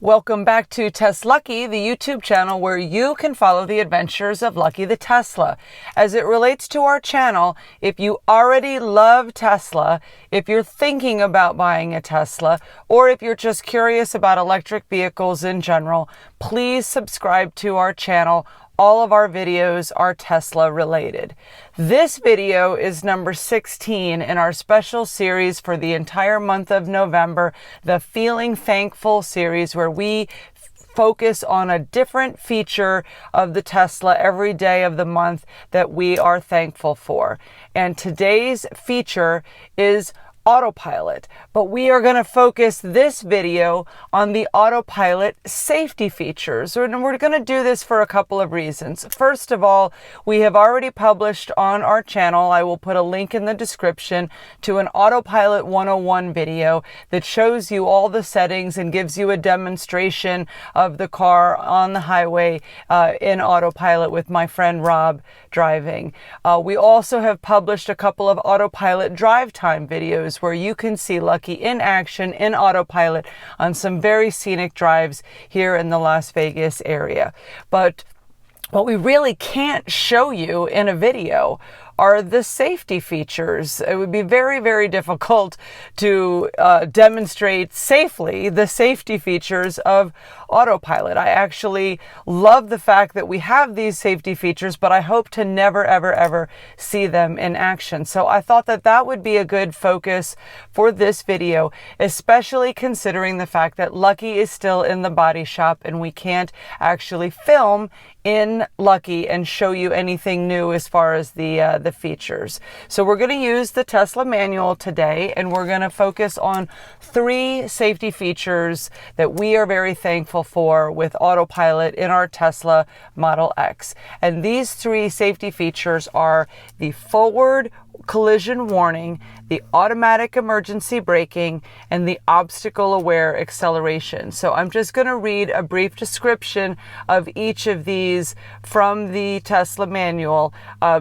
Welcome back to TesLUCKY, the YouTube channel where you can follow the adventures of Lucky the Tesla. As it relates to our channel, if you already love Tesla, if you're thinking about buying a Tesla, or if you're just curious about electric vehicles in general, please subscribe to our channel. All of our videos are Tesla related. This video is number 16 in our special series for the entire month of November, the Feeling Thankful series, where we focus on a different feature of the Tesla every day of the month that we are thankful for. And today's feature is Autopilot, but we are going to focus this video on the Autopilot safety features, and we're going to do this for a couple of reasons. First of all, we have already published on our channel, I will put a link in the description, to an Autopilot 101 video that shows you all the settings and gives you a demonstration of the car on the highway in Autopilot with my friend Rob driving. We also have published a couple of Autopilot Drive Time videos where you can see Lucky in action in Autopilot on some very scenic drives here in the Las Vegas area. But what we really can't show you in a video are the safety features. It would be very, very difficult to demonstrate safely the safety features of Autopilot. I actually love the fact that we have these safety features, but I hope to never, ever, ever see them in action. So I thought that that would be a good focus for this video, especially considering the fact that Lucky is still in the body shop and we can't actually film in Lucky and show you anything new as far as the features. So we're going to use the Tesla manual today, and we're going to focus on 3 safety features that we are very thankful for with Autopilot in our Tesla Model X. And these 3 safety features are the forward collision warning, the automatic emergency braking, and the obstacle aware acceleration. So I'm just going to read a brief description of each of these from the Tesla manual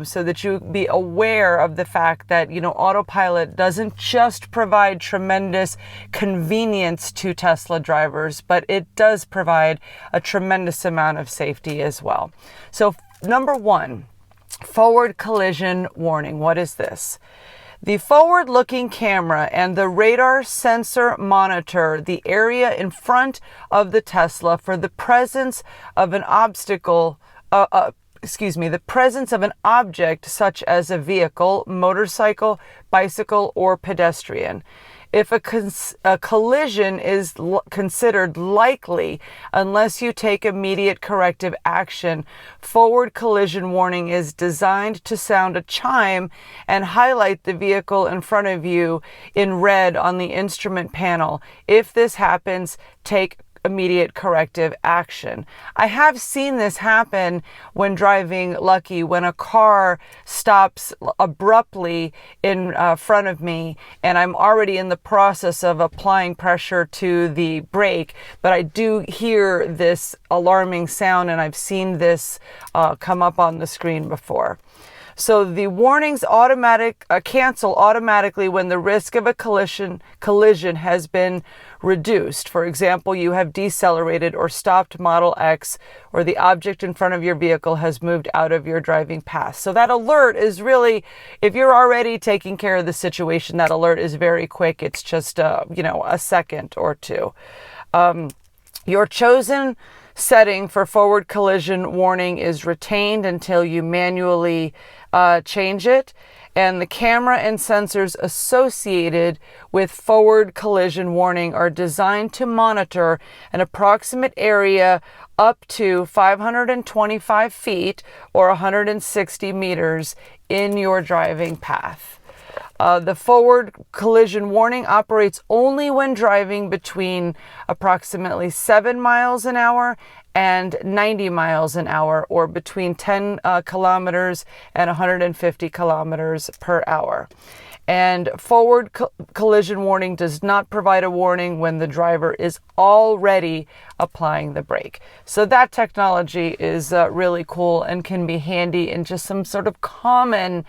so that you be aware of the fact that, you know, Autopilot doesn't just provide tremendous convenience to Tesla drivers, but it does provide a tremendous amount of safety as well. So number 1, forward collision warning. What is this? The forward-looking camera and the radar sensor monitor the area in front of the Tesla for the presence of an the presence of an object such as a vehicle, motorcycle, bicycle, or pedestrian. If a collision is considered likely unless you take immediate corrective action, forward collision warning is designed to sound a chime and highlight the vehicle in front of you in red on the instrument panel. If this happens, take immediate corrective action. I have seen this happen when driving Lucky, when a car stops abruptly in front of me and I'm already in the process of applying pressure to the brake, but I do hear this alarming sound, and I've seen this come up on the screen before. So the warnings cancel automatically when the risk of a collision has been reduced. For example, you have decelerated or stopped Model X, or the object in front of your vehicle has moved out of your driving path. So that alert is really, if you're already taking care of the situation, that alert is very quick. It's just a second or two. Your chosen setting for forward collision warning is retained until you manually change it, and the camera and sensors associated with forward collision warning are designed to monitor an approximate area up to 525 feet or 160 meters in your driving path. The forward collision warning operates only when driving between approximately 7 miles an hour and 90 miles an hour, or between 10 kilometers and 150 kilometers per hour. And forward collision warning does not provide a warning when the driver is already applying the brake. So that technology is really cool and can be handy in just some sort of common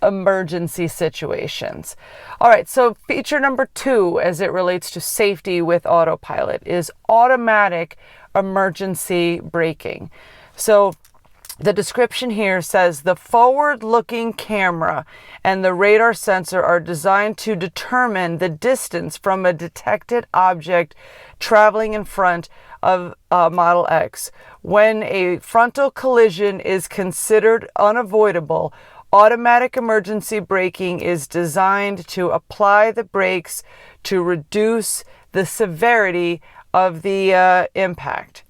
emergency situations. All right, so feature number 2 as it relates to safety with Autopilot is automatic emergency braking. So the description here says the forward-looking camera and the radar sensor are designed to determine the distance from a detected object traveling in front of Model X. When a frontal collision is considered unavoidable, automatic emergency braking is designed to apply the brakes to reduce the severity of the impact.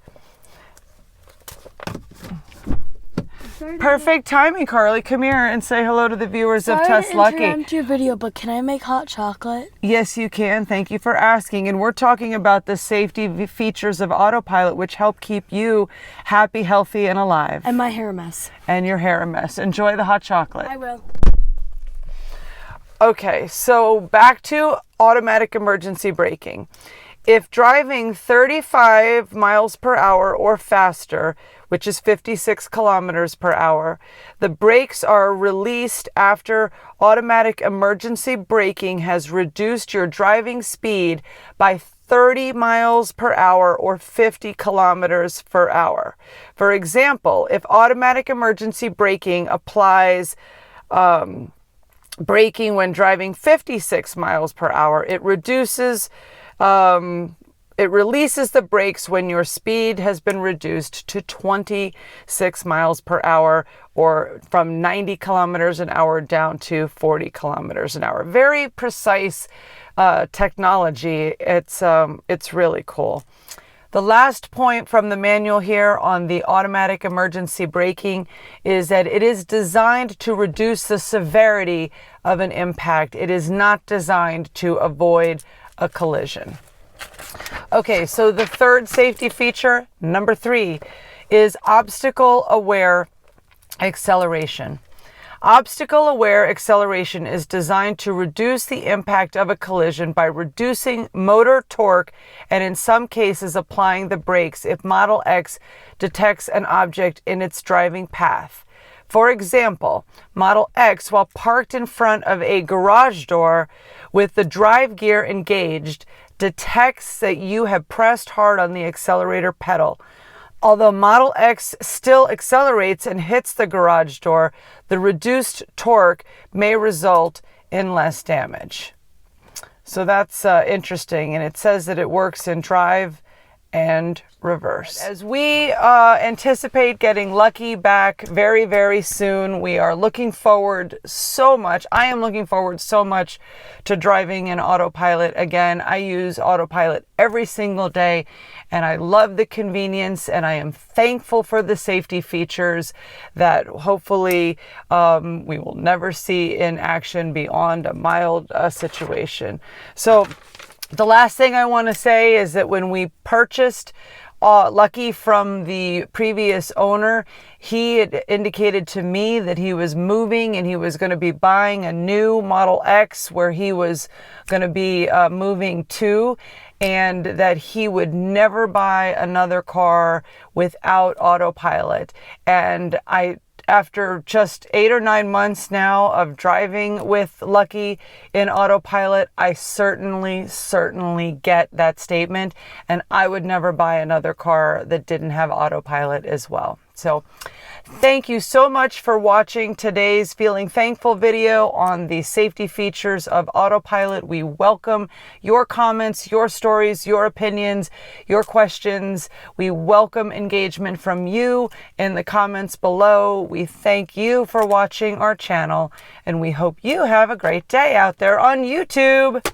Perfect timing, Carly. Come here and say hello to the viewers of TesLUCKY. Sorry to interrupt your video, but can I make hot chocolate? Yes, you can. Thank you for asking. And we're talking about the safety features of Autopilot, which help keep you happy, healthy, and alive. And my hair a mess. And your hair a mess. Enjoy the hot chocolate. I will. Okay, so back to automatic emergency braking. If driving 35 miles per hour or faster, which is 56 kilometers per hour, the brakes are released after automatic emergency braking has reduced your driving speed by 30 miles per hour or 50 kilometers per hour. For example, if automatic emergency braking applies braking when driving 56 miles per hour, it releases the brakes when your speed has been reduced to 26 miles per hour, or from 90 kilometers an hour down to 40 kilometers an hour. Very precise technology. It's really cool. The last point from the manual here on the automatic emergency braking is that it is designed to reduce the severity of an impact. It is not designed to avoid a collision. Okay, so the third safety feature, number 3, is obstacle-aware acceleration. Obstacle-aware acceleration is designed to reduce the impact of a collision by reducing motor torque and in some cases applying the brakes if Model X detects an object in its driving path. For example, Model X, while parked in front of a garage door with the drive gear engaged, detects that you have pressed hard on the accelerator pedal. Although Model X still accelerates and hits the garage door, the reduced torque may result in less damage. So that's interesting, and it says that it works in drive and reverse. As we anticipate getting Lucky back very, very soon, we are looking forward so much. I am looking forward so much to driving in Autopilot again. I use Autopilot every single day, and I love the convenience, and I am thankful for the safety features that hopefully we will never see in action beyond a mild situation. So the last thing I want to say is that when we purchased Lucky from the previous owner, he had indicated to me that he was moving and he was going to be buying a new Model X where he was going to be moving to, and that he would never buy another car without Autopilot. And after just 8 or 9 months now of driving with Lucky in Autopilot, I certainly get that statement, and I would never buy another car that didn't have Autopilot as well. So thank you so much for watching today's Feeling Thankful video on the safety features of Autopilot. We welcome your comments, your stories, your opinions, your questions. We welcome engagement from you in the comments below. We thank you for watching our channel, and we hope you have a great day out there on YouTube.